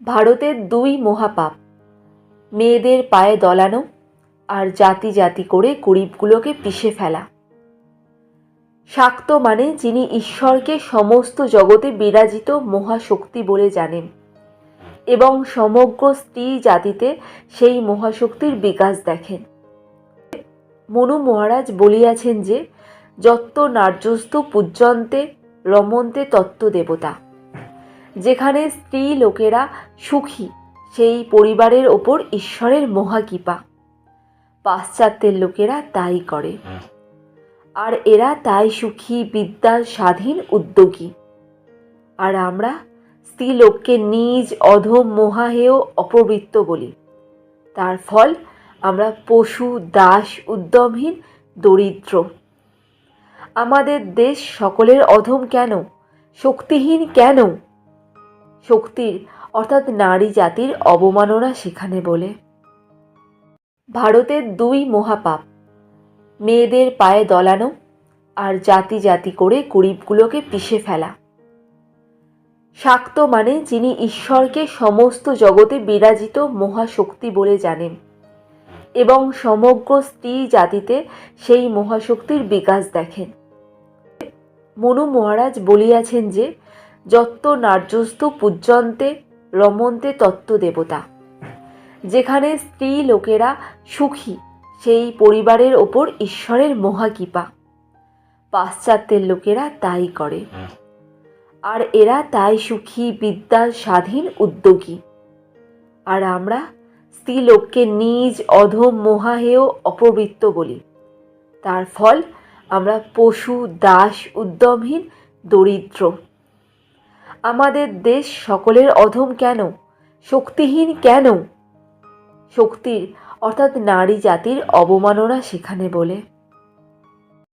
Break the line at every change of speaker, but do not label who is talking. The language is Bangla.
ভারতের দুই মহাপাপ, মেয়েদের পায়ে দলানো আর জাতি জাতি করে গরিবগুলোকে পিষে ফেলা। শাক্ত মানে যিনি ঈশ্বরকে সমস্ত জগতে বিরাজিত মহাশক্তি বলে জানেন এবং সমগ্র স্ত্রী জাতিতে সেই মহাশক্তির বিকাশ দেখেন। মনু মহারাজ বলিয়াছেন যে যত্ত নার্যস্তু পূজ্যন্তে রমন্তে তত্ত্ব দেবতা। যেখানে স্ত্রী লোকেরা সুখী সেই পরিবারের ওপর ঈশ্বরের মহাকৃপা। পাশ্চাত্যের লোকেরা তাই করে, আর এরা তাই সুখী, বিদ্যার স্বাধীন, উদ্যোগী। আর আমরা স্ত্রীলোককে নিজ, অধম, মহাহেয়, অপবৃত্ত বলি। তার ফল আমরা পশু, দাস, উদ্যমহীন, দরিদ্র। আমাদের দেশ সকলের অধম কেন, শক্তিহীন কেন? শক্তির অর্থাৎ নারী জাতির অবমাননা সেখানে বলে। ভারতের দুই মহাপাপ, মেয়েদের পায়ে দলানো আর জাতি জাতি করে গরিবগুলোকে পিষে ফেলা। শাক্ত মানে যিনি ঈশ্বরকে সমস্ত জগতে বিরাজিত মহাশক্তি বলে জানেন এবং সমগ্র স্ত্রী জাতিতে সেই মহাশক্তির বিকাশ দেখেন। মনু মহারাজ বলিয়াছেন যে যত্ত নার্যস্তু পূজ্যন্তে রমন্তে তত্ত্ব দেবতা। যেখানে স্ত্রী লোকেরা সুখী সেই পরিবারের ওপর ঈশ্বরের মহাকৃপা। পাশ্চাত্যের লোকেরা তাই করে, আর এরা তাই সুখী, বিদ্যার স্বাধীন, উদ্যোগী। আর আমরা স্ত্রীলোককে নিজ, অধম, মহাহেয়, অপবৃত্ত বলি। তার ফল আমরা পশু, দাস, উদ্যমহীন, দরিদ্র। আমাদের দেশ সকলের অধম কেন, শক্তিহীন কেন? শক্তির অর্থাৎ নারী জাতির অবমাননা সেখানে বলে।